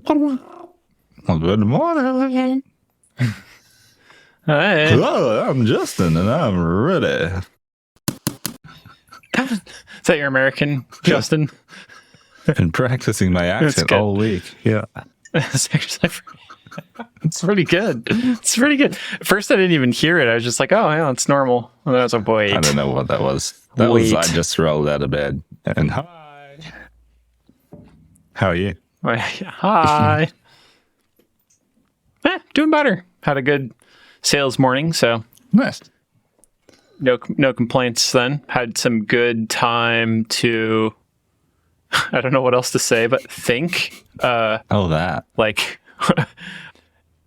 Good morning. Hi. Hello, I'm Justin, and I'm ready. Is that your American, Justin? Been practicing my accent good. all week. Yeah. It's actually it's pretty good. It's pretty good. At first, I didn't even hear it. I was just like, oh, yeah, it's normal. And I was like, wait. I don't know what that was. That was I just rolled out of bed. And hi. How are you? Hi. Doing better. Had a good sales morning, so Nice. no complaints then. Had some good time to, I don't know what else to say, but think. That. Like,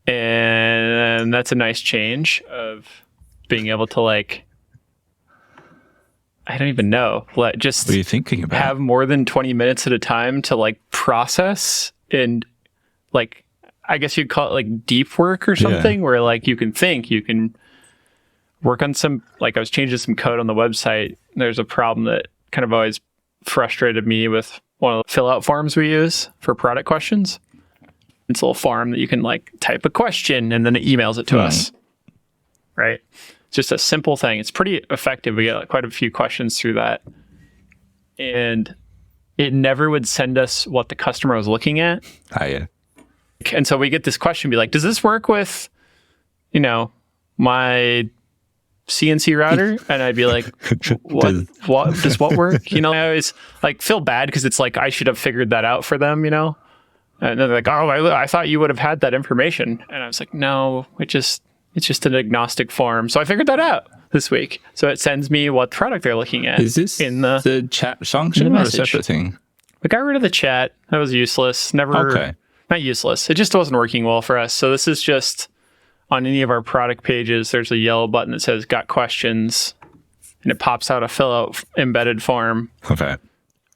and that's a nice change of being able to, like, I don't even know, just What are you thinking about? have more than 20 minutes at a time to, like, process and, like, I guess you'd call it like deep work or something, where like you can think, you can work on some, like I was changing some code on the website. There's a problem that kind of always frustrated me with one of the fill out forms we use for product questions. It's a little form that you can like type a question and then it emails it to us. Right? It's just a simple thing. It's pretty effective. We get like, quite a few questions through that. And it never would send us what the customer was looking at. Yeah. And so we get this question, be like, does this work with, my CNC router? And I'd be like, what does what work? I always like feel bad because it's like, I should have figured that out for them, And then they're like, oh, I thought you would have had that information. And I was like, no, it's just an agnostic form. So I figured that out this week. So it sends me what product they're looking at. Is this in the chat function or a separate thing? We got rid of the chat. That was useless. Not useless. It just wasn't working well for us. So this is just on any of our product pages, there's a yellow button that says got questions and it pops out a fill out embedded form,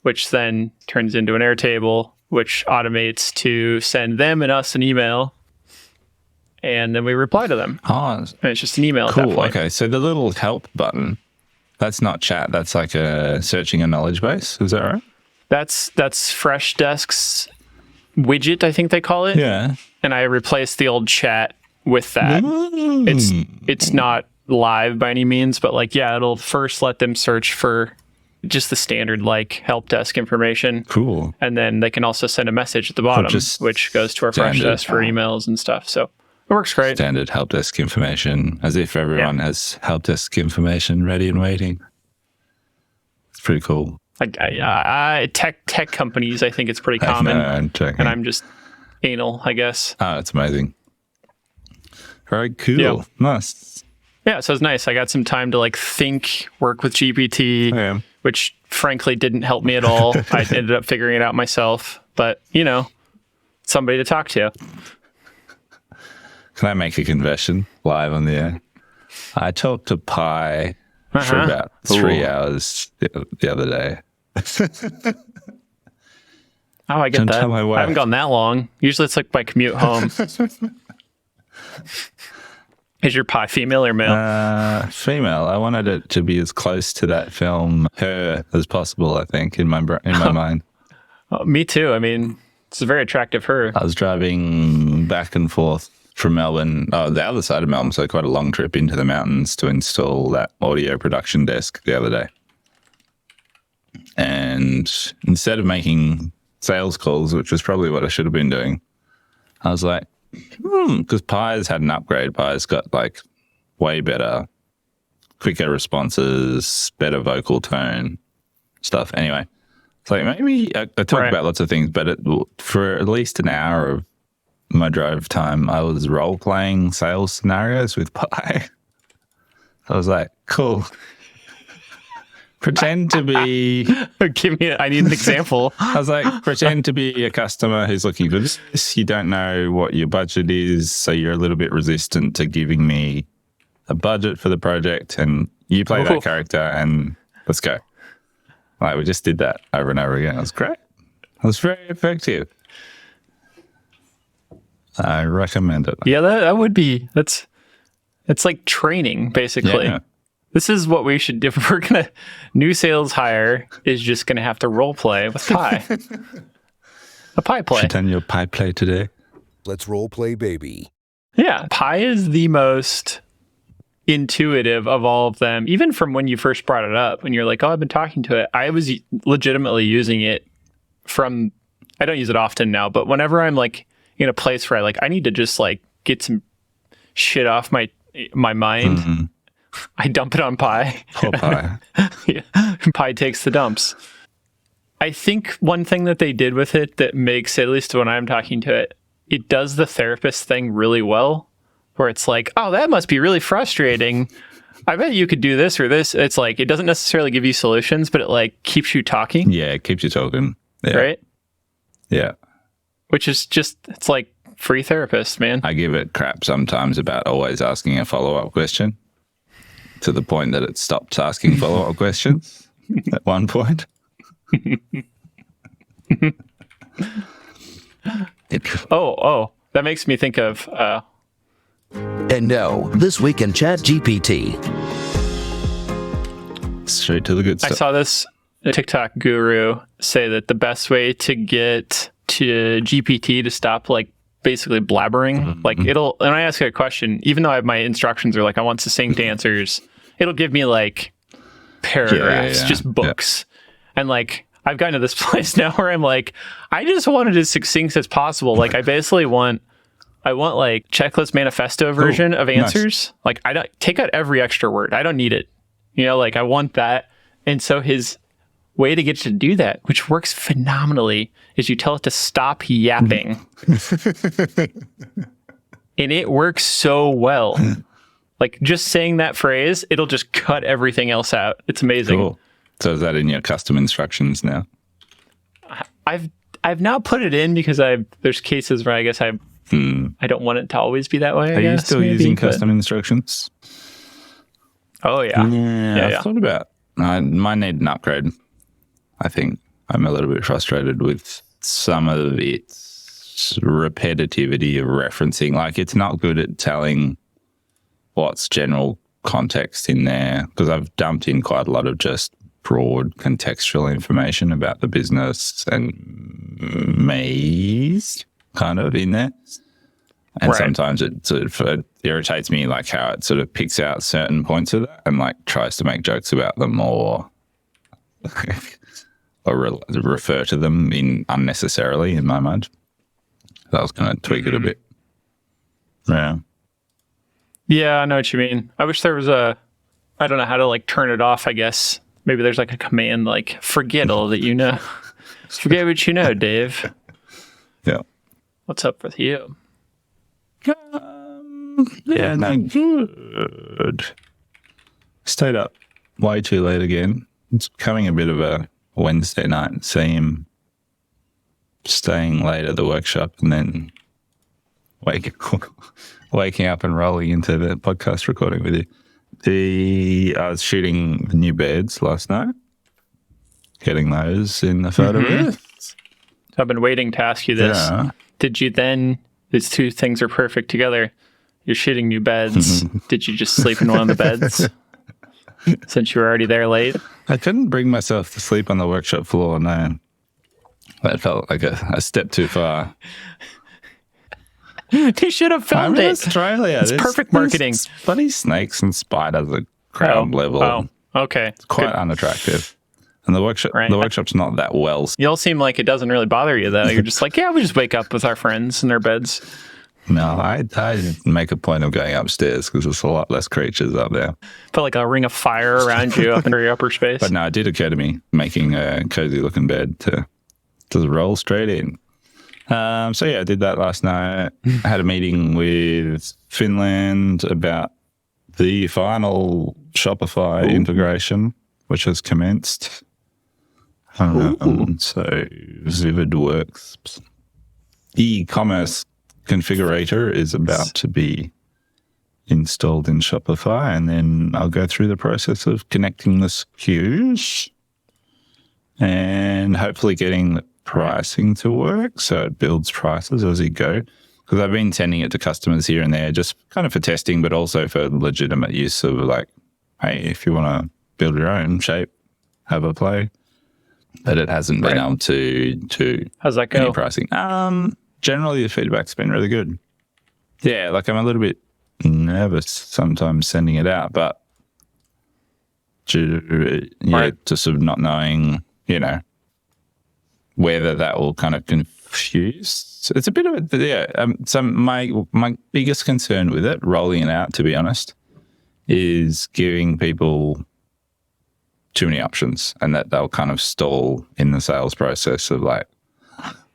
which then turns into an Airtable, which automates to send them and us an email. And then we reply to them. And it's just an email at that point. Okay. So the little help button, that's not chat. That's like searching a knowledge base. Is that right? That's Freshdesk's widget, I think they call it. Yeah. And I replaced the old chat with that. It's not live by any means, but like, it'll first let them search for just the standard like help desk information. Cool. And then they can also send a message at the bottom, which goes to our Freshdesk for emails and stuff. So it works great. Standard help desk information, as if everyone has help desk information ready and waiting. It's pretty cool. Like tech companies, I think it's pretty common. And I'm just anal, I guess. It's amazing. Very cool. Yeah. Nice. Yeah, so it's nice. I got some time to like think, work with GPT, which frankly didn't help me at all. I ended up figuring it out myself, but somebody to talk to. Can I make a confession live on the air? I talked to Pi for about 3 hours the other day. I get that. I haven't gone that long. Usually it's like my commute home. Is your Pi female or male? Female. I wanted it to be as close to that film Her as possible, I think, in my mind. Me too. I mean, it's a very attractive Her. I was driving back and forth from Melbourne, the other side of Melbourne, so quite a long trip into the mountains to install that audio production desk the other day. And instead of making sales calls, which was probably what I should have been doing, I was like, because Pi's had an upgrade. Pi's got like way better, quicker responses, better vocal tone stuff. Anyway, it's like maybe I talk about lots of things, but for at least an hour of my drive time, I was role-playing sales scenarios with Pi. I was like, cool. Pretend to be... I need an example. I was like, pretend to be a customer who's looking for this. You don't know what your budget is, so you're a little bit resistant to giving me a budget for the project, and you play that character, and let's go. Like, we just did that over and over again. It was great. It was very effective. I recommend it. Yeah, that would be... It's like training, basically. Yeah. This is what we should do. If we're going to... New sales hire is just going to have to role play with Pi. That a pie play. Should done your pie play today. Let's role play, baby. Yeah, pie is the most intuitive of all of them. Even from when you first brought it up, when you're like, "Oh, I've been talking to it." I was legitimately using it from. I don't use it often now, but whenever I'm like in a place where I need to just like get some shit off my mind, I dump it on pie. Poor pie. Yeah. Pie takes the dumps. I think one thing that they did with it that makes, at least when I'm talking to it, it does the therapist thing really well, where it's like, oh, that must be really frustrating. I bet you could do this or this. It's like, it doesn't necessarily give you solutions, but it like keeps you talking. Yeah, it keeps you talking. Yeah. Right? Yeah. Which is just, it's like free therapist, man. I give it crap sometimes about always asking a follow-up question, to the point that it stopped asking follow-up questions at one point. Oh, that makes me think of And now, this week in ChatGPT. Straight to the good I stuff. saw this TikTok guru say that the best way to get to GPT to stop like basically blabbering, like it'll, when I ask it a question, even though I have my instructions are like, I want succinct answers, it'll give me like paragraphs, Yeah. just books. And like, I've gotten to this place now where I'm like, I just want it as succinct as possible. Like I basically want like checklist manifesto version of nice. answers. Like I don't take out every extra word. I don't need it. You know, like I want that. And so his way to get you to do that, which works phenomenally, is you tell it to stop yapping. And it works so well. Like just saying that phrase, it'll just cut everything else out. It's amazing. Cool. So is that in your custom instructions now? I've now put it in because there's cases where I guess I don't want it to always be that way. Are you still using custom instructions? Oh yeah. I've Yeah. thought about mine need an upgrade. I think I'm a little bit frustrated with some of its repetitivity of referencing. Like it's not good at telling what's general context in there, because I've dumped in quite a lot of just broad contextual information about the business and me kind of in there. And Right. sometimes it sort of irritates me, like how it sort of picks out certain points of that and like tries to make jokes about them or refer to them in unnecessarily in my mind. So I was going to tweak it a bit. Yeah. Yeah, I know what you mean. I wish there was I don't know how to like turn it off, I guess. Maybe there's like a command like forget all that you know. Forget what you know, Dave. Yeah. What's up with you? Yeah, no, good. Stayed up way too late again. It's becoming a bit of a Wednesday night theme. Staying late at the workshop and then waking up and rolling into the podcast recording with you. I was shooting the new beds last night, getting those in the photo booth. So I've been waiting to ask you this. Yeah. Did you then, these two things are perfect together. You're shooting new beds. Did you just sleep in one of the beds since you were already there late? I couldn't bring myself to sleep on the workshop floor, no. That felt like a step too far. You should have filmed I'm in it. Australia. It's perfect marketing. There's bloody snakes and spiders at ground level. Oh, okay. Quite Good. unattractive. And the workshop's not that well. You all seem like it doesn't really bother you, though. You're just like, yeah, we just wake up with our friends in their beds. No, I make a point of going upstairs because there's a lot less creatures up there. Put like a ring of fire around you up in your upper space. But no, it did occur to me making a cozy looking bed to roll straight in. So yeah, I did that last night. I had a meeting with Finland about the final Shopify integration, which has commenced. So VividWorks e-commerce configurator is about to be installed in Shopify, and then I'll go through the process of connecting the SKUs and hopefully getting the pricing to work so it builds prices as you go. Because I've been sending it to customers here and there just kind of for testing, but also for legitimate use of like, hey, if you want to build your own shape, have a play. but it hasn't been able to How's that any go? pricing. Generally the feedback's been really good. Yeah, like I'm a little bit nervous sometimes sending it out, but just sort of not knowing, whether that will kind of confuse. It's a bit of so my biggest concern with it, rolling it out, to be honest, is giving people too many options, and that they'll kind of stall in the sales process of like,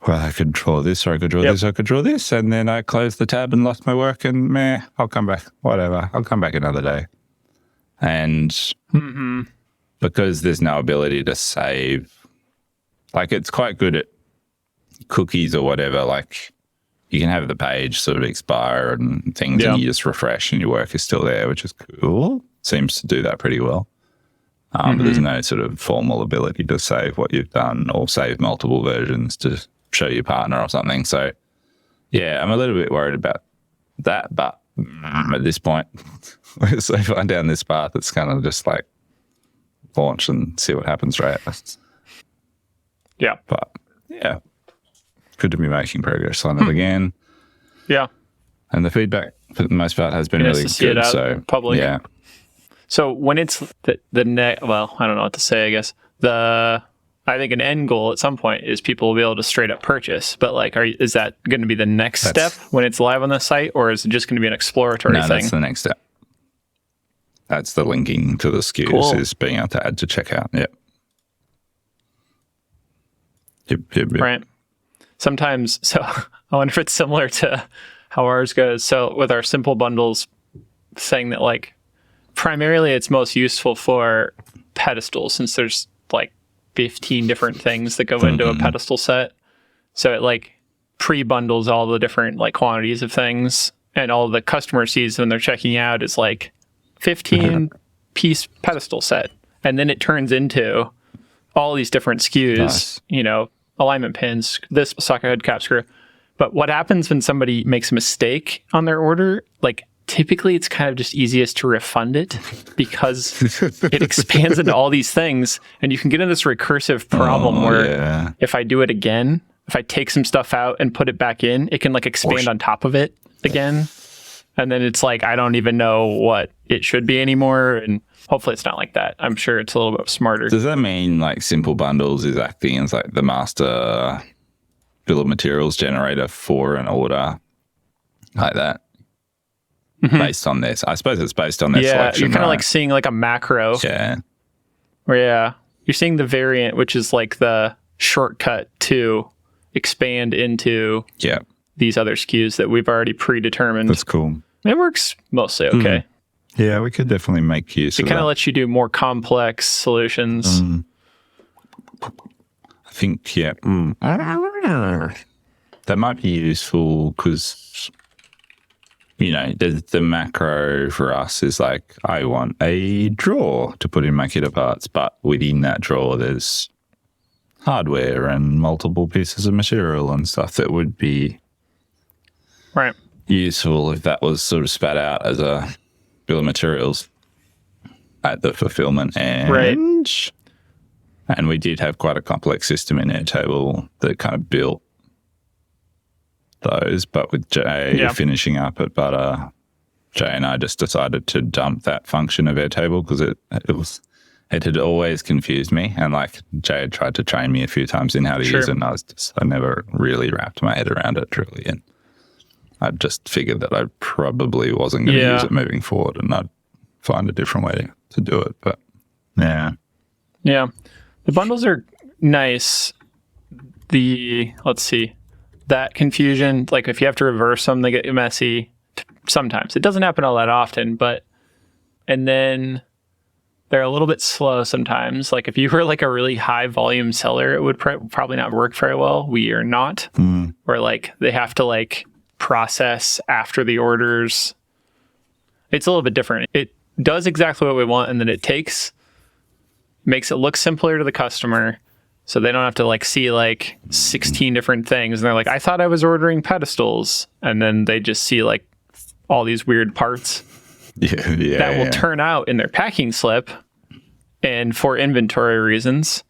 well, I could draw this, or I could draw this, or I could draw this, and then I closed the tab and lost my work, and I'll come back, whatever. I'll come back another day. And because there's no ability to save, like it's quite good at cookies or whatever, like you can have the page sort of expire and things and you just refresh and your work is still there, which is cool. Seems to do that pretty well. But there's no sort of formal ability to save what you've done or save multiple versions to show your partner or something. So yeah, I'm a little bit worried about that, but at this point, so if I'm down this path, it's kind of just like launch and see what happens, right? Yeah. But yeah, good to be making progress on it again. Yeah. And the feedback for the most part has been Nice really to see it good. out So in public. yeah, So when it's well, I don't know what to say, I guess. I think an end goal at some point is people will be able to straight up purchase. But like, is that going to be the next step when it's live on the site, or is it just going to be an exploratory thing? That's the next step. That's the linking to the SKUs is being able to add to checkout. Yep. Right. Sometimes, so I wonder if it's similar to how ours goes. So with our simple bundles, saying that like primarily it's most useful for pedestals, since there's like 15 different things that go into a pedestal set. So it like pre-bundles all the different like quantities of things, and all the customer sees when they're checking out is like 15 piece pedestal set. And then it turns into all these different SKUs, Nice. Alignment pins, this socket head cap screw. But what happens when somebody makes a mistake on their order, like typically it's kind of just easiest to refund it because it expands into all these things, and you can get into this recursive problem where if I do it again, if I take some stuff out and put it back in, it can like expand on top of it again. And then it's like, I don't even know what it should be anymore. And hopefully it's not like that. I'm sure it's a little bit smarter. Does that mean like Simple Bundles is acting as like the master bill of materials generator for an order like that? Based on this, I suppose it's based on their selection. You're kind of right? like seeing like a macro. Yeah. Where, you're seeing the variant, which is like the shortcut to expand into these other SKUs that we've already predetermined. That's cool. It works mostly okay. Yeah, we could definitely make use of It that. kind of lets you do more complex solutions. I think, that might be useful because, the macro for us is like, I want a drawer to put in my kit of parts, but within that drawer, there's hardware and multiple pieces of material and stuff that would be Right. useful if that was sort of spat out as a bill of materials at the fulfillment end. Right. And we did have quite a complex system in Airtable that kind of built those, but with Jay finishing up at Butter, Jay and I just decided to dump that function of Airtable because it had always confused me, and like Jay had tried to train me a few times in how to use it, and I never really wrapped my head around it truly, and I just figured that I probably wasn't going to use it moving forward, and I'd find a different way to do it. But yeah, the bundles are nice. Let's see. That confusion, like if you have to reverse them, they get messy sometimes. It doesn't happen all that often, and then they're a little bit slow sometimes. Like if you were like a really high volume seller, it would probably not work very well. We are not. Or like they have to like process after the orders. It's a little bit different. It does exactly what we want, and then it makes it look simpler to the customer. So they don't have to like see like 16 different things. And they're like, I thought I was ordering pedestals. And then they just see like all these weird parts that will turn out in their packing slip. And for inventory reasons,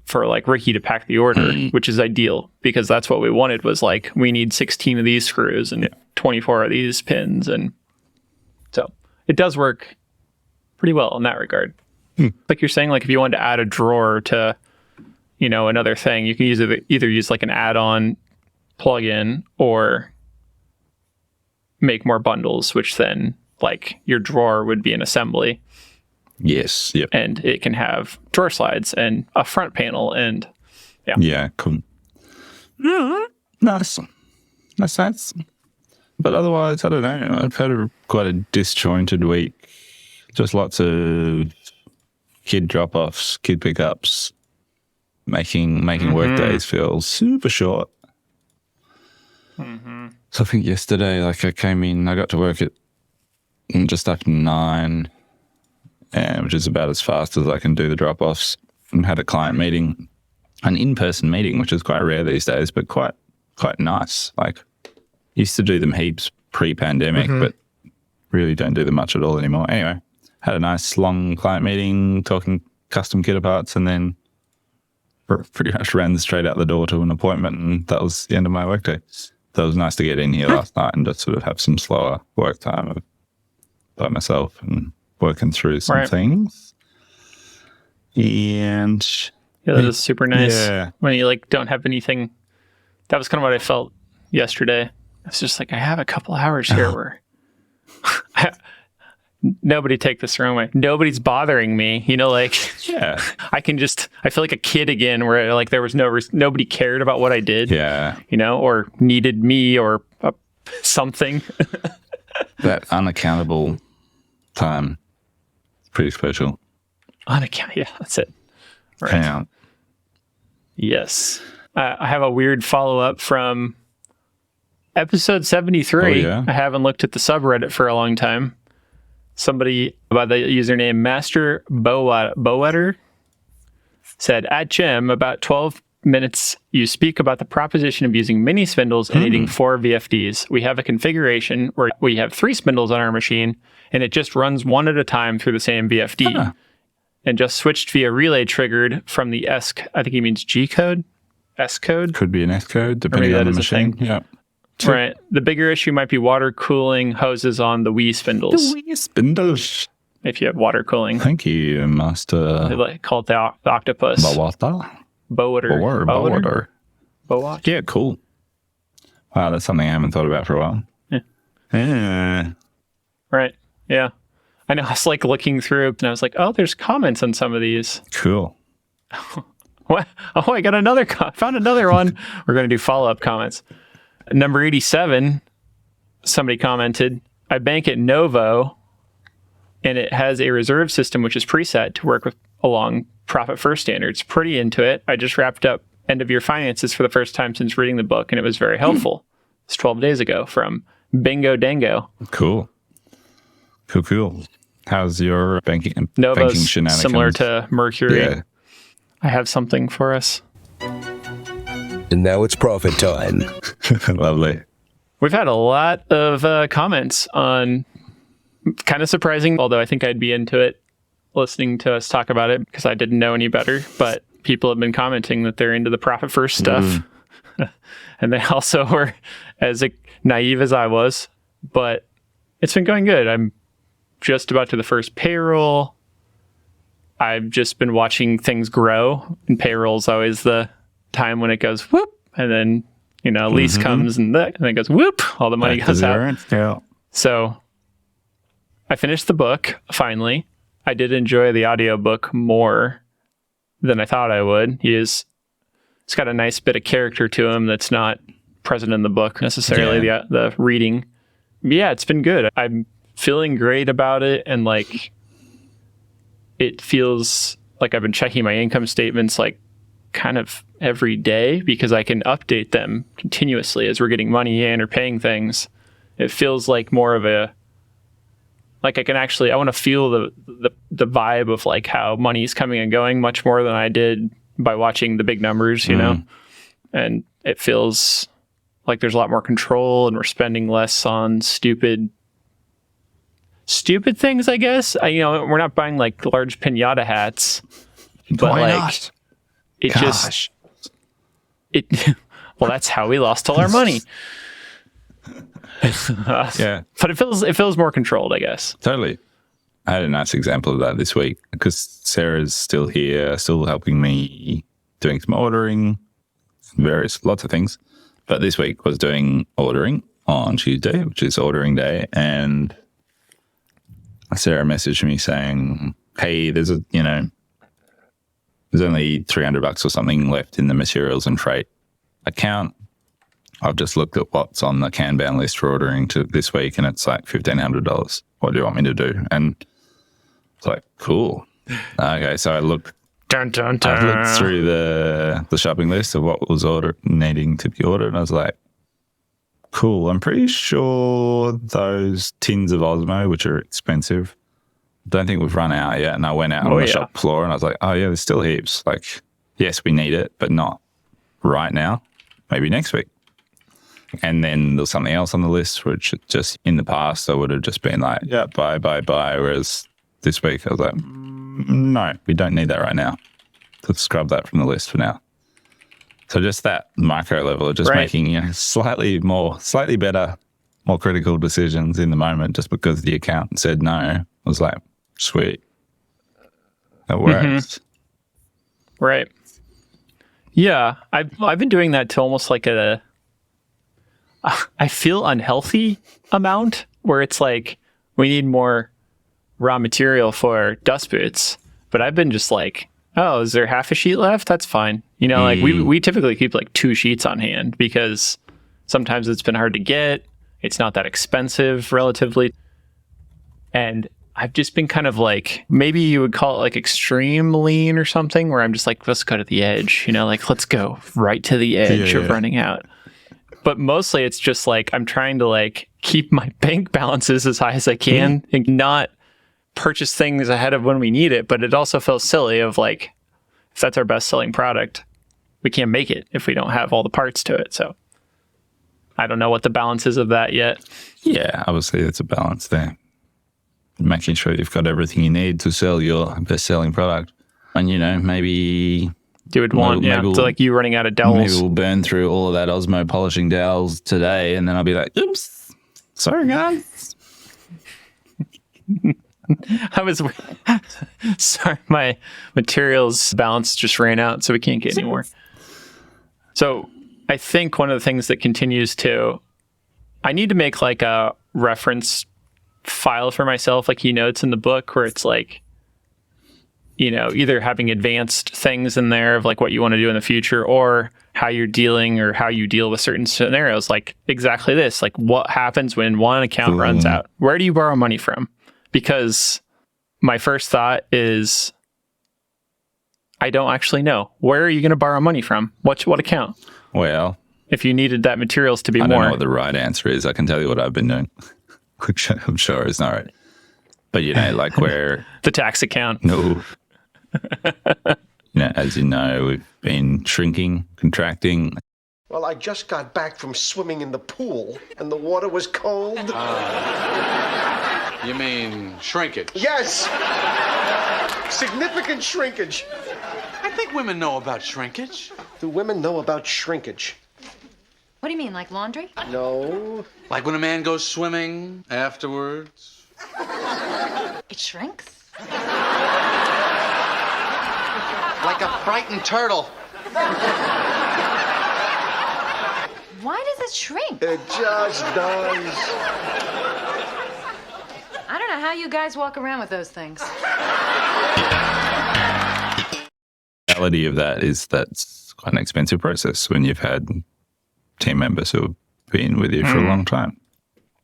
for like Ricky to pack the order, which is ideal because that's what we wanted was like, we need 16 of these screws and 24 of these pins. And so it does work pretty well in that regard. Like you're saying, like if you wanted to add a drawer to, you know, another thing, you can either use like an add-on plugin or make more bundles, which then like your drawer would be an assembly. Yes. Yep. And it can have drawer slides and a front panel and Yeah, cool. Nice. Nice. But otherwise, I don't know. I've had quite a disjointed week. Just lots of kid drop-offs, kid pickups, making work days feel super short. So I think yesterday, like I came in, I got to work at just after 9, which is about as fast as I can do the drop-offs, and had a client meeting, an in-person meeting, which is quite rare these days, but quite nice. Like, used to do them heaps pre-pandemic, but really don't do them much at all anymore. Anyway, had a nice long client meeting, talking custom kit parts, and then pretty much ran straight out the door to an appointment, and that was the end of my workday. So it was nice to get in here last night and just sort of have some slower work time by myself and working through some things. And yeah, that is super nice. Yeah. When you like don't have anything. That was kind of what I felt yesterday. It's just like I have a couple hours here where nobody take this the wrong way. Nobody's bothering me, you know, like yeah, I feel like a kid again where like there was nobody cared about what I did, you know, or needed me or something. That unaccountable time is pretty special. Yeah, that's it. Right. Yeah. Yes. I have a weird follow-up from episode 73. Oh, yeah? I haven't looked at the subreddit for a long time. Somebody by the username Master Bowetter said, at Gem, about 12 minutes, you speak about the proposition of using mini spindles and needing 4 VFDs. We have a configuration where we have 3 spindles on our machine, and it just runs one at a time through the same VFD. And just switched via relay triggered from the I think he means G code, S code. Could be an S code, depending on the machine. Yeah. Right. The bigger issue might be water cooling hoses on the Wii spindles. The Wii spindles. If you have water cooling. Thank you, Master. They call it the octopus. Bowater. Bowater. Yeah, cool. Wow, that's something I haven't thought about for a while. Yeah. Right. Yeah. I know. I was like looking through and I was like, oh, there's comments on some of these. Cool. What? Oh, I got another. Found another one. We're going to do follow-up comments. Number 87, somebody commented, I bank at Novo, and it has a reserve system which is preset to work with along Profit First standards. Pretty into it. I just wrapped up End of Year Finances for the first time since reading the book, and it was very helpful. It's 12 days ago from Bingo Dango. Cool. How's your banking Novo's shenanigans? Similar to Mercury. Yeah. I have something for us. And now it's profit time. Lovely. We've had a lot of comments on, kind of surprising, although I think I'd be into it listening to us talk about it because I didn't know any better, but people have been commenting that they're into the Profit First stuff. And they also were as naive as I was, but it's been going good. I'm just about to the first payroll. I've just been watching things grow, and payroll's always the time when it goes whoop, and then lease comes and then it goes whoop, all the money goes out. Yeah. So I finished the book finally. I did enjoy the audiobook more than I thought I would. It's got a nice bit of character to him that's not present in the book necessarily. Yeah. The reading. Yeah, it's been good. I'm feeling great about it, and like it feels like I've been checking my income statements like kind of every day because I can update them continuously as we're getting money in or paying things. It feels like more of a, like I want to feel the vibe of like how money's coming and going much more than I did by watching the big numbers, and it feels like there's a lot more control and we're spending less on stupid things, I guess. We're not buying like large piñata hats, but Why like, not? it Gosh. it well, that's how we lost all our money. Yeah, But it feels more controlled, I guess. totally. I had a nice example of that this week because Sarah's still here, still helping me doing some ordering, lots of things. But this week was doing ordering on Tuesday, which is ordering day. And Sarah messaged me saying, hey, there's only $300 or something left in the materials and freight account. I've just looked at what's on the Kanban list for ordering to this week and it's like $1,500. What do you want me to do? And it's like, cool. Okay, so I looked Dun, dun, I looked dun. through the shopping list of what was needing to be ordered, and I was like, cool. I'm pretty sure those tins of Osmo, which are expensive, don't think we've run out yet. And I went out on the shop floor and I was like, oh yeah, there's still heaps. Like, yes, we need it, but not right now. Maybe next week. And then there's something else on the list, which just in the past I would have just been like, yeah, buy. Whereas this week I was like, no, we don't need that right now. Let's scrub that from the list for now. So just that micro level of just making slightly better, more critical decisions in the moment just because the accountant said no. I was like, sweet. That works. Right. Yeah, I've been doing that to almost like I feel unhealthy amount where it's like we need more raw material for dust boots, but I've been just like, oh, is there half a sheet left? That's fine. Like we typically keep like 2 sheets on hand because sometimes it's been hard to get. It's not that expensive relatively. And I've just been kind of like, maybe you would call it like extreme lean or something, where I'm just like, let's go to the edge, like let's go right to the edge of running out. But mostly it's just like, I'm trying to like keep my bank balances as high as I can and not purchase things ahead of when we need it. But it also feels silly of like, if that's our best selling product, we can't make it if we don't have all the parts to it. So I don't know what the balance is of that yet. Yeah, obviously it's a balance there. Making sure you've got everything you need to sell your best selling product. And, maybe You would want, to like you running out of dowels. maybe we'll burn through all of that Osmo polishing dowels today and then I'll be like, oops, sorry guys. I was sorry, my materials balance just ran out, so we can't get any more. So I think one of the things that continues to, I need to make like a reference file for myself, like he notes in the book, where it's like, either having advanced things in there of like what you want to do in the future, or how you're dealing or how you deal with certain scenarios, like exactly this, like what happens when one account runs out? Where do you borrow money from? Because my first thought is, I don't actually know. Where are you going to borrow money from? What account? Well, if you needed that materials to be I more. don't know what the right answer is. I can tell you what I've been doing, which I'm sure is not right. But, like where... the tax account. No. As you know, we've been shrinking, contracting. Well, I just got back from swimming in the pool, and the water was cold. You mean shrinkage? Yes! Significant shrinkage. I think women know about shrinkage. Do women know about shrinkage? What do you mean, like laundry? No. Like when a man goes swimming afterwards. It shrinks? Like a frightened turtle. Why does it shrink? It just does. I don't know how you guys walk around with those things. The reality of that is that's quite an expensive process when you've had team members who have been with you for a long time.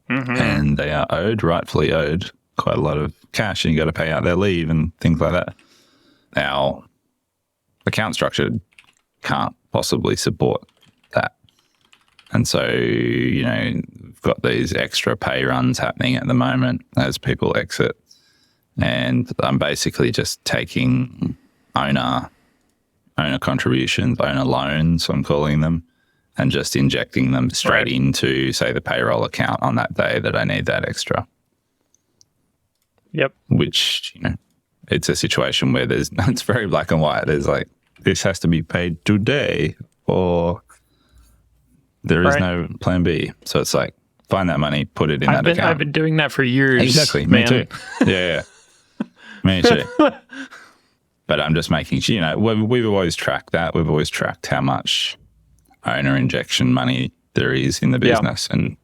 And they are rightfully owed quite a lot of cash, and you got to pay out their leave and things like that. Our account structure can't possibly support that. And so, we've got these extra pay runs happening at the moment as people exit. And I'm basically just taking owner contributions, owner loans, I'm calling them, and just injecting them straight into, say, the payroll account on that day that I need that extra. Yep. Which, it's a situation where it's very black and white. There's like this has to be paid today, or there is Right. no plan B. So it's like, find that money, put it in that account. I've been doing that for years. Exactly. man. Me too. Yeah. Me too. But I'm just making sure, we've always tracked that. We've always tracked how much owner injection money there is in the Yeah. business. And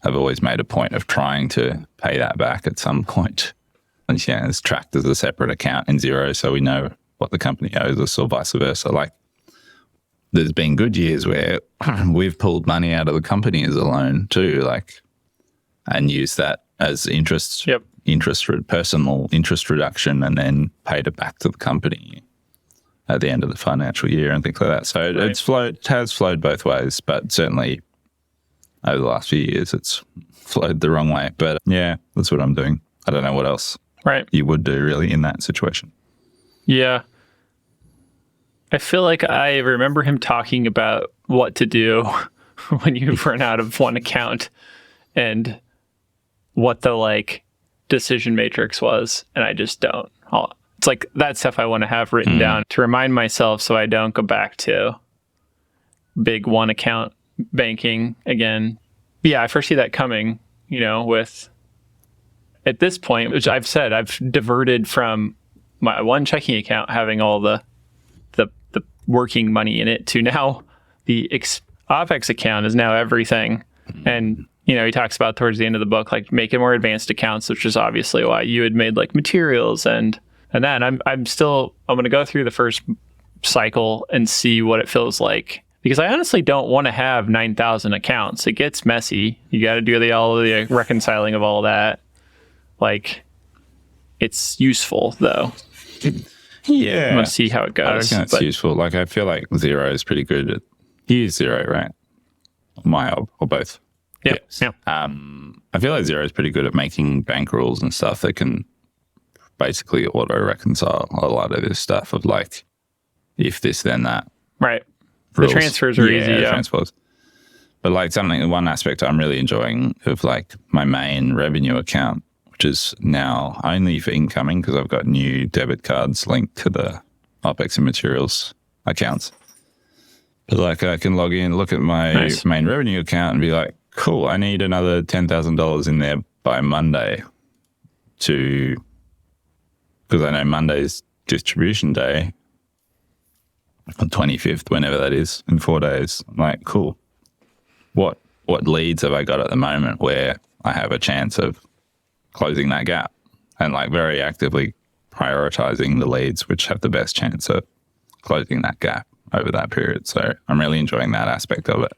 I've always made a point of trying to pay that back at some point. And yeah, it's tracked as a separate account in Xero, so we know what the company owes us or vice versa. Like, there's been good years where we've pulled money out of the company as a loan too, like, and used that as interest, Yep. personal interest reduction, and then paid it back to the company at the end of the financial year and things like that. So it has flowed both ways, but certainly over the last few years, it's flowed the wrong way. But yeah, that's what I'm doing. I don't know what else Right. you would do really in that situation. Yeah. I feel like I remember him talking about what to do when you run out of one account and what the like decision matrix was. And I just don't. It's like that stuff I want to have written down to remind myself so I don't go back to big one account banking again. Yeah, I foresee that coming, with at this point, which I've said, I've diverted from my one checking account having all the working money in it to now the OPEX account is now everything. And, he talks about towards the end of the book, like making more advanced accounts, which is obviously why you had made like materials and that. I'm going to go through the first cycle and see what it feels like, because I honestly don't want to have 9,000 accounts. It gets messy. You got to do all of the reconciling of all that. Like, it's useful though. Yeah. I'm going to see how it I goes. reckon it's useful. Like, I feel like Xero is pretty good at, you use Xero, right? Or both. Yeah. Yeah. I feel like Xero is pretty good at making bank rules and stuff that can basically auto reconcile a lot of this stuff of like, if this, then that. Right. Rules. The transfers are easy. Yeah. Transfers. But like one aspect I'm really enjoying of like my main revenue account, which is now only for incoming because I've got new debit cards linked to the OPEX and materials accounts. But like, I can log in, look at my main revenue account and be like, cool, I need another $10,000 in there by Monday because I know Monday's distribution day, on 25th, whenever that is, in 4 days. I'm like, cool. What leads have I got at the moment where I have a chance of closing that gap, and like very actively prioritizing the leads which have the best chance of closing that gap over that period. So I'm really enjoying that aspect of it,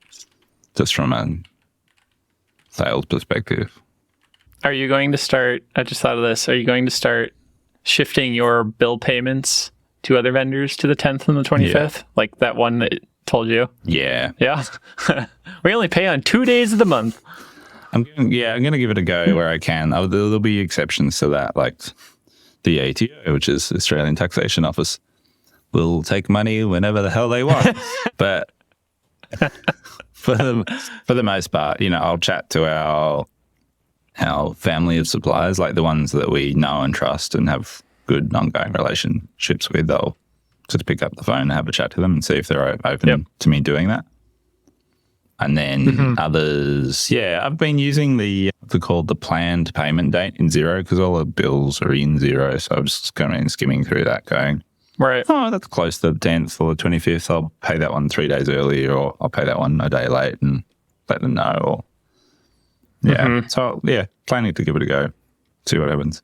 just from a sales perspective. Are you going to start, I just thought of this, are you going to start shifting your bill payments to other vendors to the 10th and the 25th? Yeah. Like that one that told you? Yeah. Yeah. We only pay on 2 days of the month. I'm going to give it a go where I can. There'll be exceptions to that, like the ATO, which is Australian Taxation Office, will take money whenever the hell they want. But for the most part, I'll chat to our family of suppliers, like the ones that we know and trust and have good ongoing relationships with. I'll just pick up the phone and have a chat to them and see if they're open to me doing that. And then others, I've been using what's it called, the planned payment date in Xero, because all the bills are in Xero. So I'm just kind of skimming through that going, Right. oh, that's close to the 10th or the 25th. I'll pay that one 3 days early, or I'll pay that one a day late and let them know. Or So planning to give it a go, see what happens.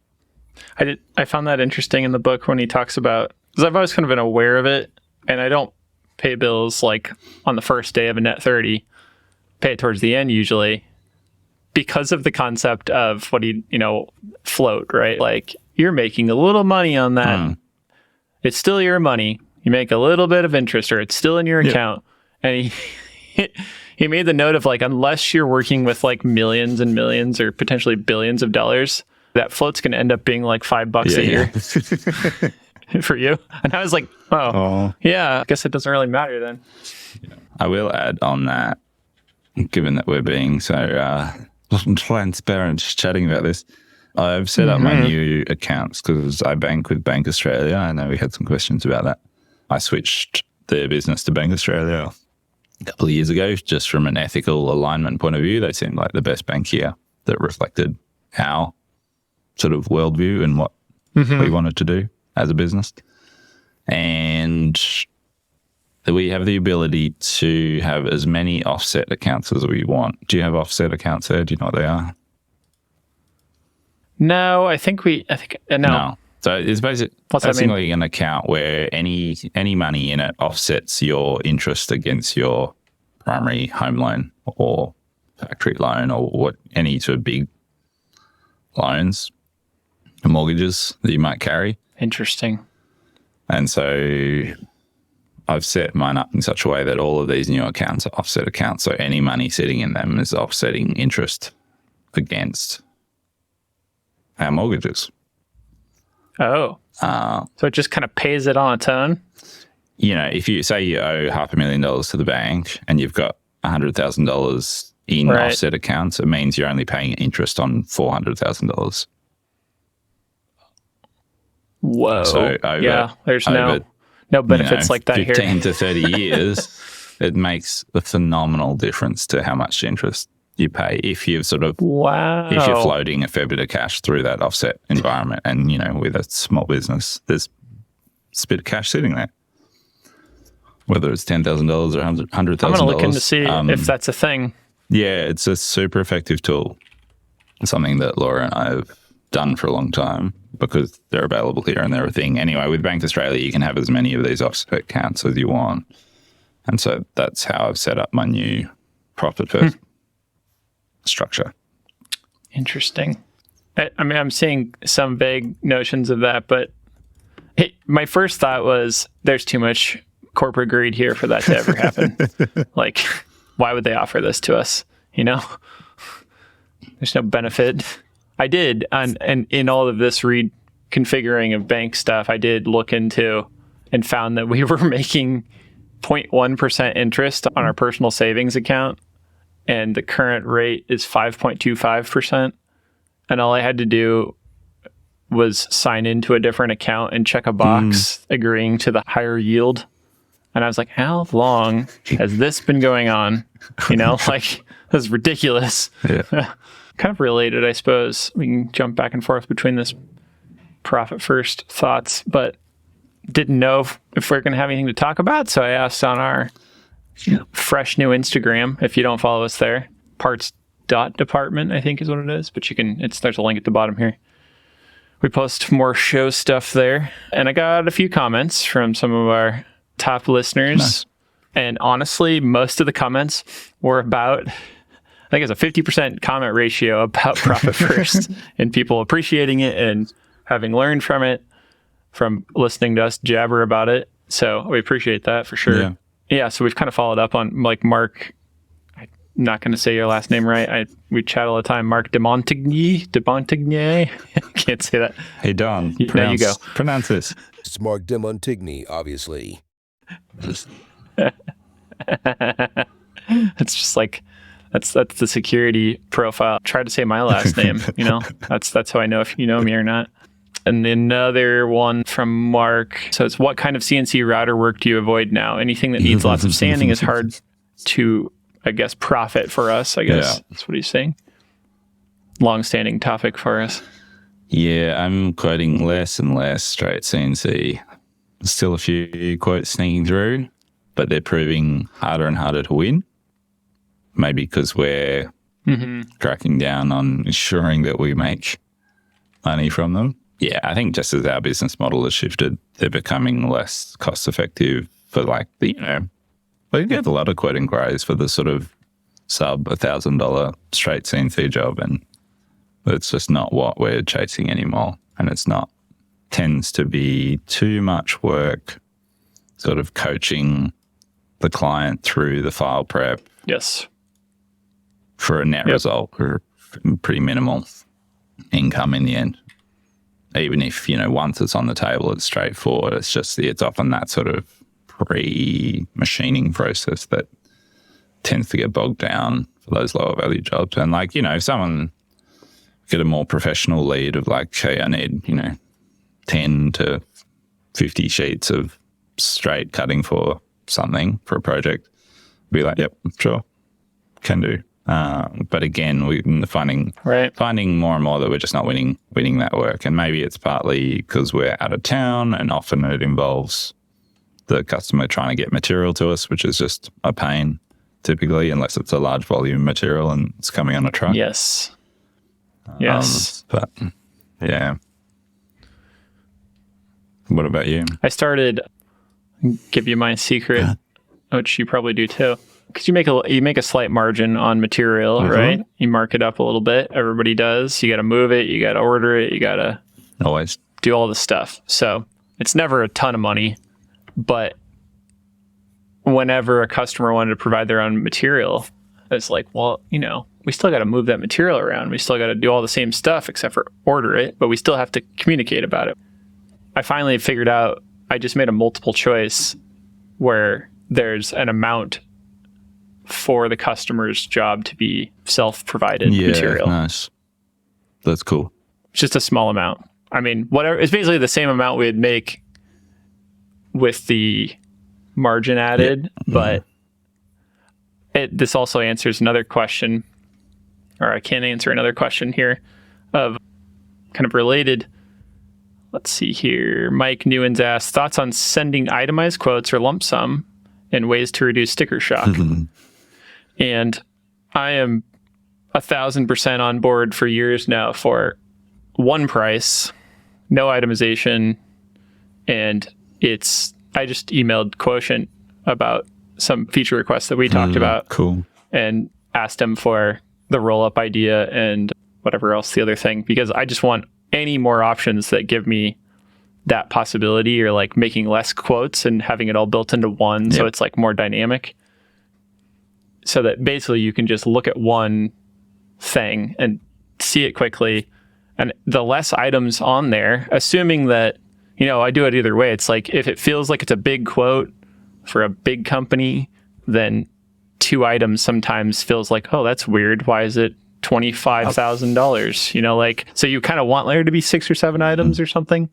I found that interesting in the book when he talks about, because I've always kind of been aware of it, and I don't pay bills like on the first day of a net 30. Pay it towards the end usually, because of the concept of what float, right? Like, you're making a little money on that. It's still your money. You make a little bit of interest, or it's still in your account. And he made the note of like, unless you're working with like millions and millions or potentially billions of dollars, that float's going to end up being like $5 a year for you. And I was like, I guess it doesn't really matter then. I will add on that, given that we're being so transparent chatting about this, I've set up my new accounts because I bank with Bank Australia. I know we had some questions about that. I switched the business to Bank Australia a couple of years ago, just from an ethical alignment point of view. They seemed like the best bank here that reflected our sort of worldview and what we wanted to do as a business. And we have the ability to have as many offset accounts as we want. Do you have offset accounts there? Do you know what they are? No, I think no. No. So it's What's that mean? basically an account where any money in it offsets your interest against your primary home loan or factory loan or any sort of big loans and mortgages that you might carry. Interesting. And so I've set mine up in such a way that all of these new accounts are offset accounts. So any money sitting in them is offsetting interest against our mortgages. Oh. So it just kind of pays it on its own? You know, if you say you owe $500,000 to the bank and you've got $100,000 in Right. offset accounts, it means you're only paying interest on $400,000. Whoa. So over, yeah, there's over, no benefits like that 15 here. to 30 years, it makes a phenomenal difference to how much interest you pay if you've sort of Wow. if you're floating a fair bit of cash through that offset environment. And, you know, with a small business, there's a bit of cash sitting there. Whether it's $10,000 or $100,000. I'm going to look in to see if that's a thing. Yeah, it's a super effective tool. Something that Laura and I have done for a long time because they're available here and they're a thing. Anyway, with Bank Australia, you can have as many of these offset accounts as you want. And so that's how I've set up my new profit first structure. Interesting. I mean, I'm seeing some vague notions of that, but my first thought was there's too much corporate greed here for that to ever happen. Like, why would they offer this to us? You know, there's no benefit. I did, and in all of this reconfiguring of bank stuff, I did look into and found that we were making 0.1% interest on our personal savings account, and the current rate is 5.25%. And all I had to do was sign into a different account and check a box agreeing to the higher yield. And I was like, how long has this been going on? You know, like, this is ridiculous. Yeah. Kind of related, I suppose. We can jump back and forth between this profit first thoughts, but didn't know if we're going to have anything to talk about. So I asked on our fresh new Instagram, if you don't follow us there, parts.department, I think is what it is, but you can, there's a link at the bottom here. We post more show stuff there, and I got a few comments from some of our top listeners. Nice. And honestly, most of the comments were about, I think it's a 50% comment ratio about Profit First and people appreciating it and having learned from it, from listening to us jabber about it. So we appreciate that for sure. Yeah, so we've kind of followed up on, like, Mark, I'm not going to say your last name right. We chat all the time. Mark de Montigny. Can't say that. Hey, Don, There you go. Pronounce this. It's Mark de Montigny, obviously. It's just like, that's the security profile. Try to say my last name, you know? That's how I know if you know me or not. And another one from Mark. So it's, what kind of CNC router work do you avoid now? Anything that needs lots of sanding is hard to, I guess, profit for us, I guess. Yeah. That's what he's saying. Long-standing topic for us. Yeah, I'm quoting less and less straight CNC. Still a few quotes sneaking through, but they're proving harder and harder to win. Maybe because we're cracking down on ensuring that we make money from them. Yeah, I think just as our business model has shifted, they're becoming less cost effective for, like, the, you know, we get a lot of quote inquiries for the sort of sub $1,000 straight CNC job, and it's just not what we're chasing anymore. And it's not, tends to be too much work sort of coaching the client through the file prep Yes. for a net result or pretty minimal income in the end. Even if, you know, once it's on the table, it's straightforward. It's just, it's often that sort of pre-machining process that tends to get bogged down for those lower value jobs. And, like, you know, if someone get a more professional lead of, like, hey, I need, you know, 10 to 50 sheets of straight cutting for something, for a project, be like, yep, sure, can do. But again, we're finding more and more that we're just not winning that work. And maybe it's partly because we're out of town, and often it involves the customer trying to get material to us, which is just a pain typically, unless it's a large volume material and it's coming on a truck. Yes. But yeah. What about you? I started, give you my secret, which you probably do too. Because you make a slight margin on material, right? You mark it up a little bit. Everybody does. You got to move it. You got to order it. You got to always do all the stuff. So it's never a ton of money, but whenever a customer wanted to provide their own material, it's like, well, we still got to move that material around. We still got to do all the same stuff except for order it, but we still have to communicate about it. I finally figured out, I just made a multiple choice where there's an amount for the customer's job to be self-provided material. Nice. That's cool. Just a small amount. I mean, whatever. It's basically the same amount we'd make with the margin added, but this also answers another question, or I can answer another question here of kind of related. Let's see here. Mike Newens asked, thoughts on sending itemized quotes or lump sum and ways to reduce sticker shock? And I am 1,000% on board for years now for one price, no itemization. And I just emailed Quotient about some feature requests that we talked about. Cool. And asked him for the roll-up idea and whatever else the other thing, because I just want any more options that give me that possibility, or like making less quotes and having it all built into one. So it's like more dynamic. So that basically you can just look at one thing and see it quickly. And the less items on there, assuming that, I do it either way. It's like, if it feels like it's a big quote for a big company, then 2 items sometimes feels like, oh, that's weird. Why is it $25,000? So you kind of want there to be 6 or 7 items or something.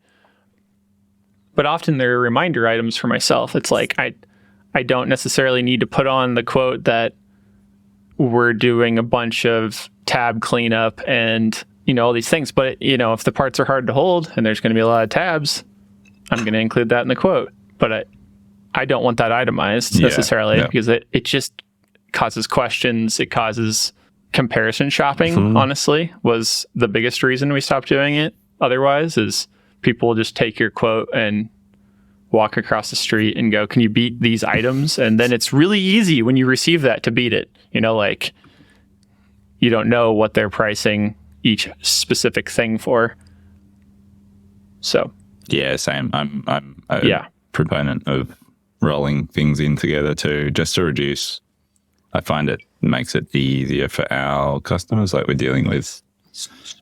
But often they're reminder items for myself. It's like, I don't necessarily need to put on the quote that we're doing a bunch of tab cleanup and, all these things. But, if the parts are hard to hold and there's going to be a lot of tabs, I'm going to include that in the quote. But I don't want that itemized necessarily because it just causes questions. It causes comparison shopping, honestly, was the biggest reason we stopped doing it. Otherwise, is people will just take your quote and walk across the street and go, can you beat these items? And then it's really easy when you receive that to beat it. You don't know what they're pricing each specific thing for. So yeah, same. I'm a proponent of rolling things in together too, just to reduce. I find it makes it easier for our customers. Like, we're dealing with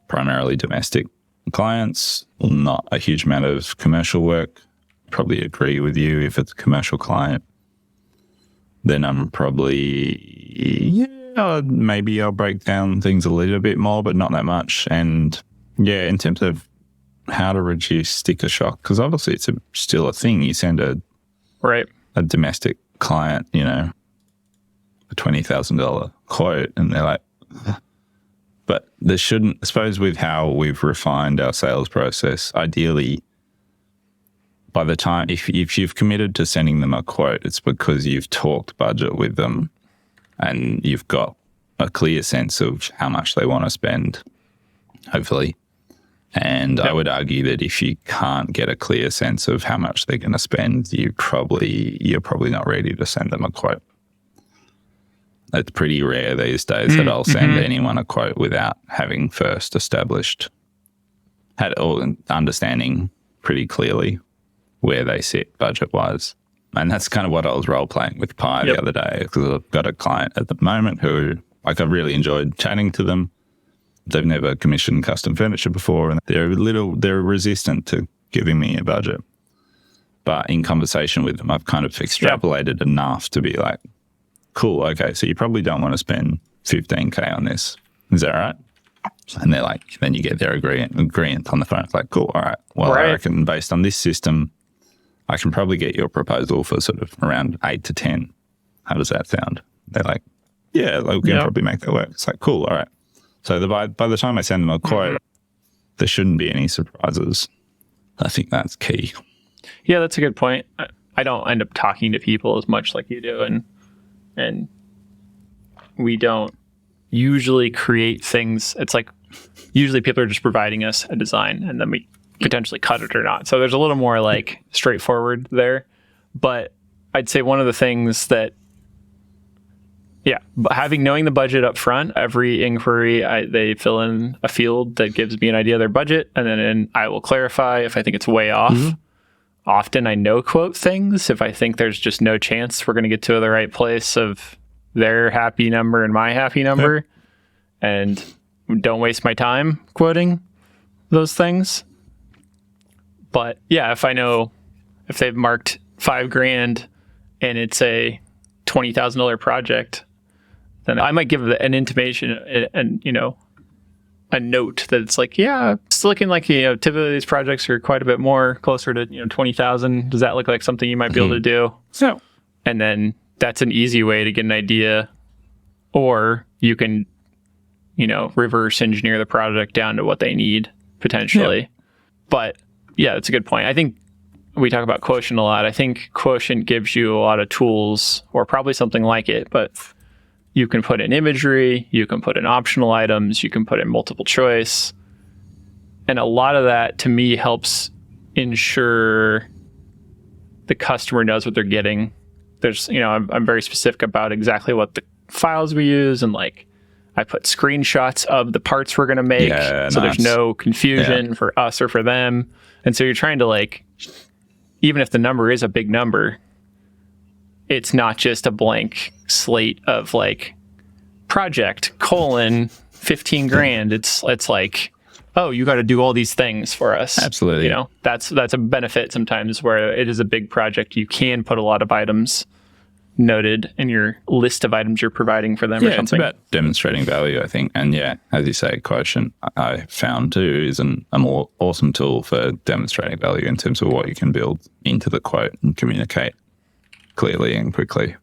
primarily domestic clients, not a huge amount of commercial work. Probably agree with you. If it's a commercial client, then I'm probably, maybe I'll break down things a little bit more, but not that much. And in terms of how to reduce sticker shock, because obviously it's still a thing. You send a domestic client, a $20,000 quote, and they're like, but there shouldn't, I suppose, with how we've refined our sales process, ideally, by the time, if you've committed to sending them a quote, it's because you've talked budget with them and you've got a clear sense of how much they want to spend, hopefully. And I would argue that if you can't get a clear sense of how much they're going to spend, you're probably not ready to send them a quote. It's pretty rare these days that I'll send anyone a quote without having first understanding pretty clearly where they sit budget-wise. And that's kind of what I was role-playing with Pi the other day, because I've got a client at the moment who, I've really enjoyed chatting to them. They've never commissioned custom furniture before, and they're resistant to giving me a budget. But in conversation with them, I've kind of extrapolated enough to be like, cool, okay, so you probably don't want to spend $15,000 on this. Is that right? And they're like, then you get their agreement on the phone. It's like, cool, all right. Well, I reckon based on this system, I can probably get your proposal for sort of around 8 to 10. How does that sound? They're like, yeah, like, we can probably make that work. It's like, cool, all right. So by the time I send them a quote, there shouldn't be any surprises. I think that's key. Yeah, that's a good point. I don't end up talking to people as much like you do, and we don't usually create things. It's like usually people are just providing us a design and then we potentially cut it or not. So there's a little more like straightforward there. But I'd say one of the things that, knowing the budget up front, every inquiry, they fill in a field that gives me an idea of their budget, and then I will clarify if I think it's way off. Often I no quote things if I think there's just no chance we're going to get to the right place of their happy number and my happy number, and don't waste my time quoting those things. But yeah, if I know if they've marked $5,000 and it's a $20,000 project, then I might give an intimation and a note that it's like, yeah, it's looking like, typically these projects are quite a bit more closer to, 20,000. Does that look like something you might be able to do? So, and then that's an easy way to get an idea, or you can, reverse engineer the project down to what they need potentially. Yeah. But yeah, that's a good point. I think we talk about Quotient a lot. I think Quotient gives you a lot of tools, or probably something like it, but you can put in imagery, you can put in optional items, you can put in multiple choice. And a lot of that, to me, helps ensure the customer knows what they're getting. There's, I'm very specific about exactly what the files we use, and like I put screenshots of the parts we're going to make, so there's no confusion for us or for them. And so you're trying to, like, even if the number is a big number, it's not just a blank slate of like project $15,000. It's like, oh, you got to do all these things for us. Absolutely. That's a benefit sometimes where it is a big project. You can put a lot of items noted in your list of items you're providing for them or something. It's about demonstrating value, I think. And yeah, as you say, Quotient, I found too, is a more awesome tool for demonstrating value in terms of what you can build into the quote and communicate clearly and quickly.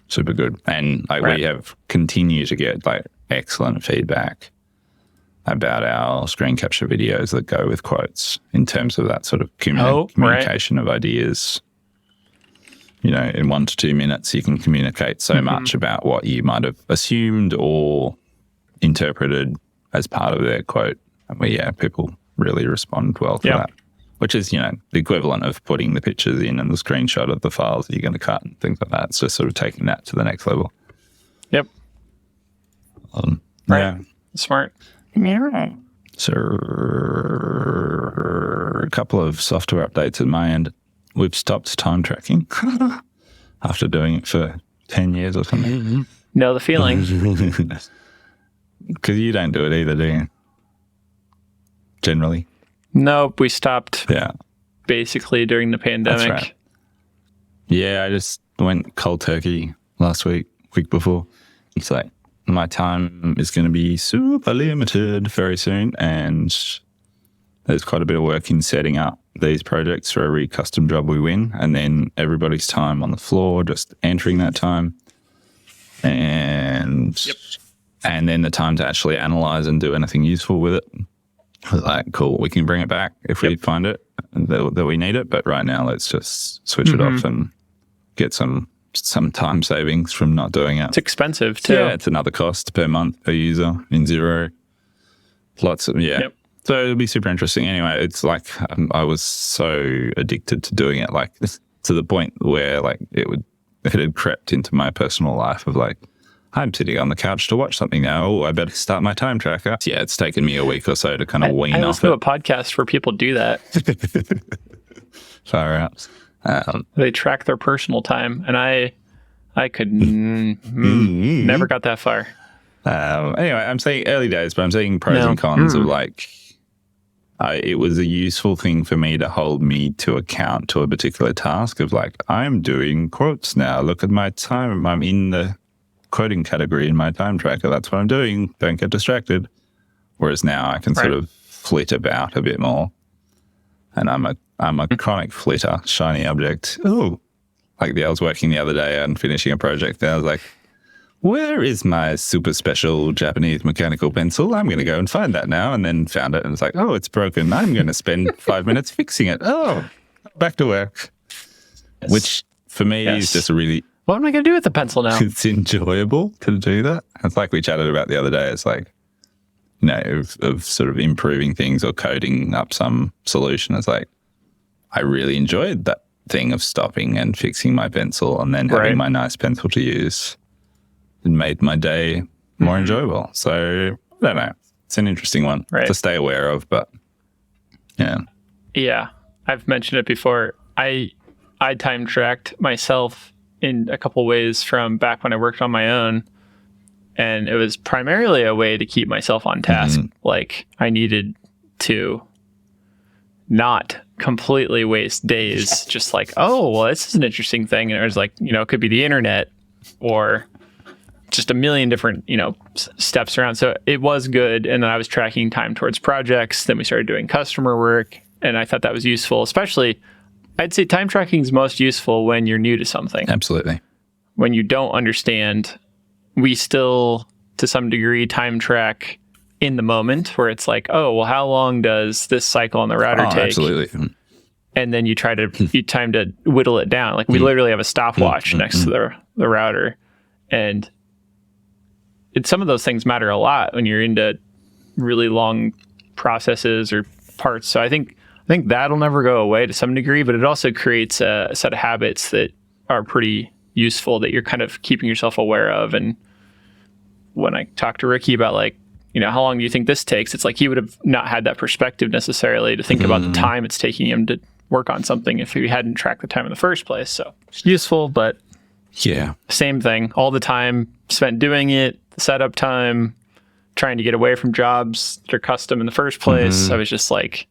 Super good. And we have continued to get like excellent feedback about our screen capture videos that go with quotes in terms of that sort of communication of ideas. In 1 to 2 minutes, you can communicate so much about what you might have assumed or interpreted as part of their quote. And people really respond well to that, which is, the equivalent of putting the pictures in and the screenshot of the files that you're going to cut and things like that. It's just sort of taking that to the next level. Yep. Yeah. Smart. So a couple of software updates at my end. We've stopped time tracking after doing it for 10 years or something. Know the feeling. Because you don't do it either, do you? Generally. Nope, we stopped Yeah. basically during the pandemic. That's right. Yeah, I just went cold turkey last week before. It's like, my time is going to be super limited very soon, and there's quite a bit of work in setting up these projects for every custom job we win, and then everybody's time on the floor, just entering that time, and then the time to actually analyze and do anything useful with it. Like, cool, we can bring it back if we find it that we need it, but right now let's just switch it off and get some time savings from not doing it. It's expensive too. Yeah, it's another cost per month per user in Xero. Lots of So it'll be super interesting. Anyway, it's like I was so addicted to doing it, like to the point where like it had crept into my personal life of like, I'm sitting on the couch to watch something now. Oh, I better start my time tracker. Yeah, it's taken me a week or so to kind of wean off it. I listen to a podcast where people do that. Far out. They track their personal time, and I could never got that far. Anyway, I'm saying early days, but I'm saying pros and cons of like, it was a useful thing for me to hold me to account to a particular task of like, I'm doing quotes now. Look at my time. I'm in the quoting category in my time tracker. That's what I'm doing. Don't get distracted. Whereas now I can sort of flit about a bit more. And I'm a I'm a chronic flitter, shiny object. Oh, like I was working the other day and finishing a project, and I was like, where is my super special Japanese mechanical pencil? I'm going to go and find that now. And then found it and it's like, oh, it's broken. I'm going to spend 5 minutes fixing it. Oh, back to work. Yes. Which for me Yes. is just a really, What am I going to do with the pencil now? it's enjoyable to do that. It's like we chatted about the other day. It's like, you know, of sort of improving things or coding up some solution. It's like, I really enjoyed that thing of stopping and fixing my pencil and then Right. having my nice pencil to use. It made my day more enjoyable. So I don't know. It's an interesting one Right. to stay aware of, but yeah. Yeah, I've mentioned it before. I time tracked myself in a couple ways from back when I worked on my own, and it was primarily a way to keep myself on task. Like I needed to not completely waste days just like, oh, well, this is an interesting thing. And it was like, you know, it could be the internet or just a million different, you know, steps around. So it was good. And then I was tracking time towards projects. Then we started doing customer work. And I thought that was useful, especially I'd say time tracking is most useful when you're new to something. Absolutely. When you don't understand, we still, to some degree, time track in the moment where it's like, oh, well, how long does this cycle on the router Oh, take? absolutely. And then you time to whittle it down. Like we literally have a stopwatch next to the router. And some of those things matter a lot when you're into really long processes or parts. So I think that'll never go away to some degree, but it also creates a set of habits that are pretty useful that you're kind of keeping yourself aware of. And when I talked to Ricky about like, you know, how long do you think this takes? It's like he would have not had that perspective necessarily to think about the time it's taking him to work on something if he hadn't tracked the time in the first place. So it's useful, but Yeah. same thing. All the time spent doing it, the setup time, trying to get away from jobs that are custom in the first place. I was just like,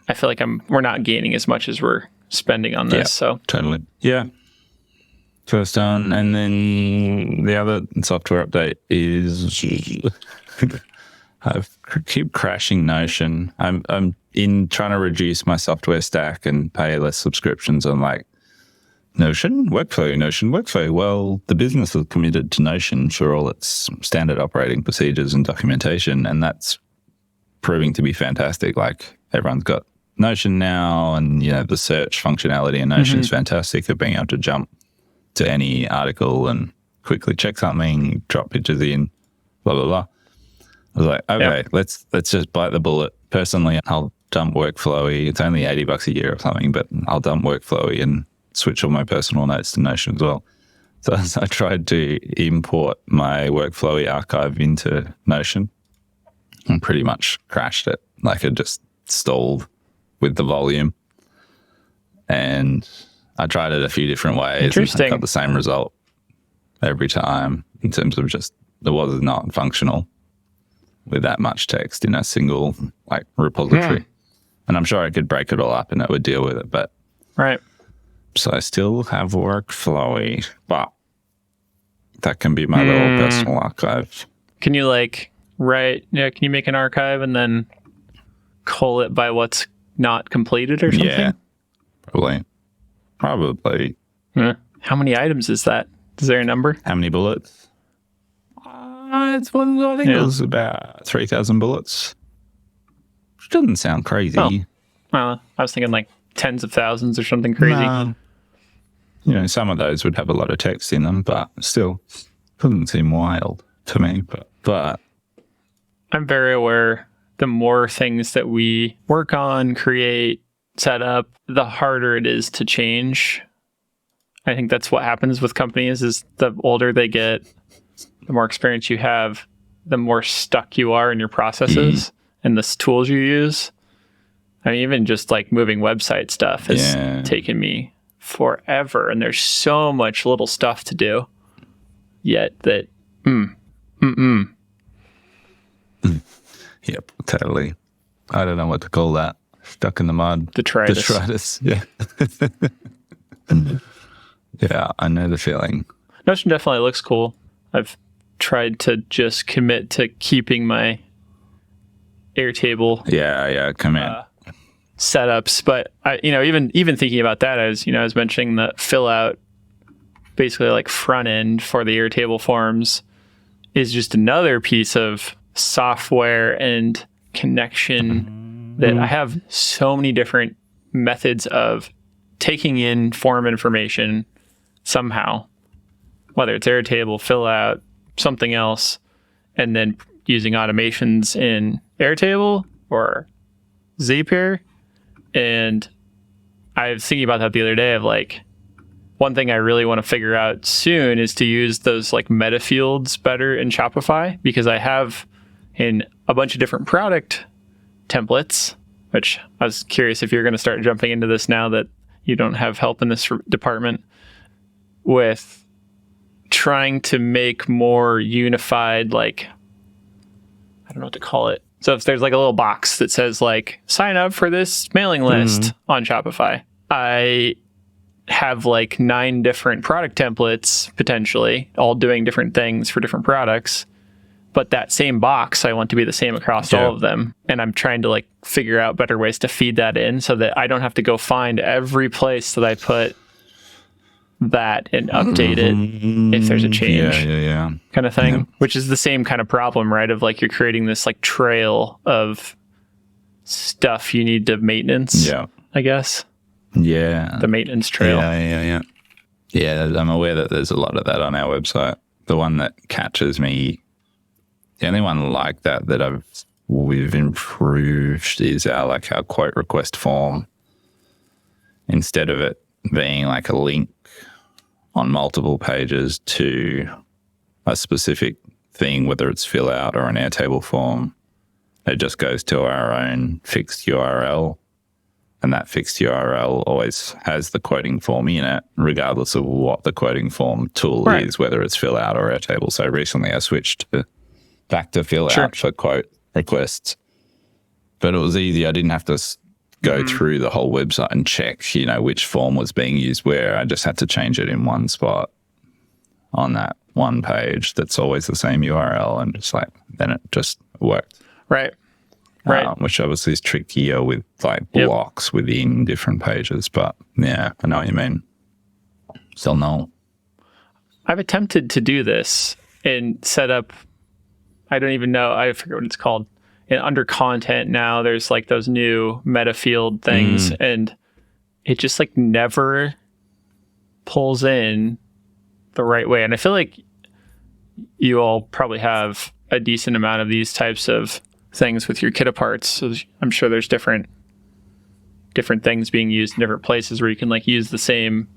I feel like we're not gaining as much as we're spending on this. Yeah. So Totally. Yeah. First done. And then the other software update is I keep crashing Notion. I'm in trying to reduce my software stack and pay less subscriptions on like Notion workflow. Well, the business is committed to Notion for all its standard operating procedures and documentation, and that's proving to be fantastic. Like everyone's got Notion now, and you know the search functionality in Notion is fantastic for being able to jump to any article and quickly check something, drop pictures in, blah blah blah. I was like, okay, let's just bite the bullet. Personally, I'll dump Workflowy. It's only $80 a year or something, but I'll dump Workflowy and switch all my personal notes to Notion as well. So I tried to import my Workflowy archive into Notion and pretty much crashed it. Like it just stalled with the volume. And I tried it a few different ways. Interesting. And I got the same result every time in terms of just it was not functional with that much text in a single like repository. And I'm sure I could break it all up and it would deal with it. But right. so I still have Workflowy, but that can be my little personal archive. Can you like can you make an archive and then cull it by what's not completed or something? Yeah, probably. Yeah. How many items is that? Is there a number? How many bullets? I think it was about 3,000 bullets, which doesn't sound crazy. Oh. Well, I was thinking like tens of thousands or something crazy. No. You know, some of those would have a lot of text in them, but still doesn't seem wild to me. But I'm very aware the more things that we work on, create, set up, the harder it is to change. I think that's what happens with companies is the older they get, the more experience you have, the more stuck you are in your processes and the tools you use. I mean, even just like moving website stuff has taken me forever. And there's so much little stuff to do. Yet that, Yep, totally. I don't know what to call that. Stuck in the mud. Detritus. Yeah. Yeah, I know the feeling. Notion definitely looks cool. I've tried to just commit to keeping my Airtable Yeah, commit. setups. But even thinking about that, I was mentioning the fill out, basically like front end for the Airtable forms, is just another piece of software and connection that I have so many different methods of taking in form information somehow, whether it's Airtable, fill out, something else, and then using automations in Airtable or Zapier. And I was thinking about that the other day of like, one thing I really want to figure out soon is to use those like meta fields better in Shopify, because I have in a bunch of different product templates, which I was curious if you're going to start jumping into this now that you don't have help in this department, with trying to make more unified, like, I don't know what to call it. So if there's like a little box that says like, sign up for this mailing list on Shopify, I have like 9 different product templates, potentially all doing different things for different products. But that same box, I want to be the same across all of them. And I'm trying to like figure out better ways to feed that in so that I don't have to go find every place that I put that and update it if there's a change. Yeah. Kind of thing, which is the same kind of problem, right? Of like, you're creating this like trail of stuff you need to maintenance, I guess. Yeah. The maintenance trail. Yeah. I'm aware that there's a lot of that on our website. The one that catches me, the only one like that we've improved is our quote request form. Instead of it being like a link on multiple pages to a specific thing, whether it's fill out or an Airtable form, it just goes to our own fixed URL. And that fixed URL always has the quoting form in it, regardless of what the quoting form tool is, whether it's fill out or Airtable. So recently I switched back to fill out for quote requests. But it was easy. I didn't have to go through the whole website and check, which form was being used where. I just had to change it in one spot on that one page that's always the same URL, and just like, then it just worked. Right. Which obviously is trickier with like blocks within different pages. But yeah, I know what you mean. Still no. I've attempted to do this and set up, I don't even know, I forget what it's called. And under content now, there's like those new meta field things, and it just like never pulls in the right way. And I feel like you all probably have a decent amount of these types of things with your kit parts. So I'm sure there's different things being used in different places where you can like use the same,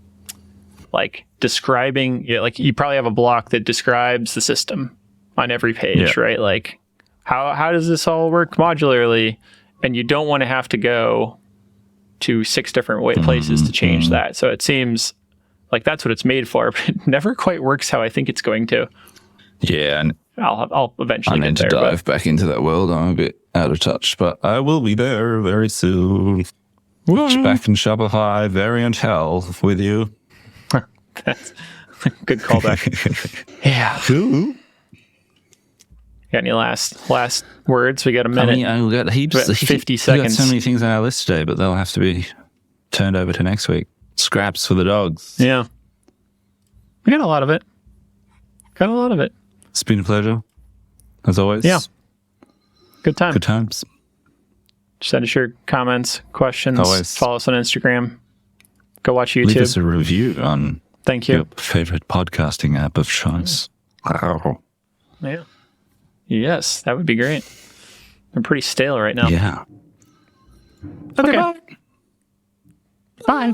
like describing, like you probably have a block that describes the system on every page, right? Like how does this all work modularly? And you don't want to have to go to 6 different places to change that. So it seems like that's what it's made for, but it never quite works how I think it's going to. Yeah, and I'll eventually get there. I need to dive back into that world. I'm a bit out of touch, but I will be there very soon. Watch back in Shopify variant hell with you. That's a good callback. Yeah. Cool. Got any last words? We got a minute. I mean, we got heaps. 50 We seconds. got so many things on our list today, but they'll have to be turned over to next week. Scraps for the dogs. Yeah. We got a lot of it. It's been a pleasure, as always. Yeah. Good time. Good times. Send us your comments, questions. Always. Follow us on Instagram. Go watch YouTube. Leave us a review on Thank you. your favorite podcasting app of choice. Wow. Yeah. Yes, that would be great. I'm pretty stale right now. Yeah. Okay. Bye.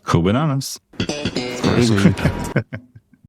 Cool bananas.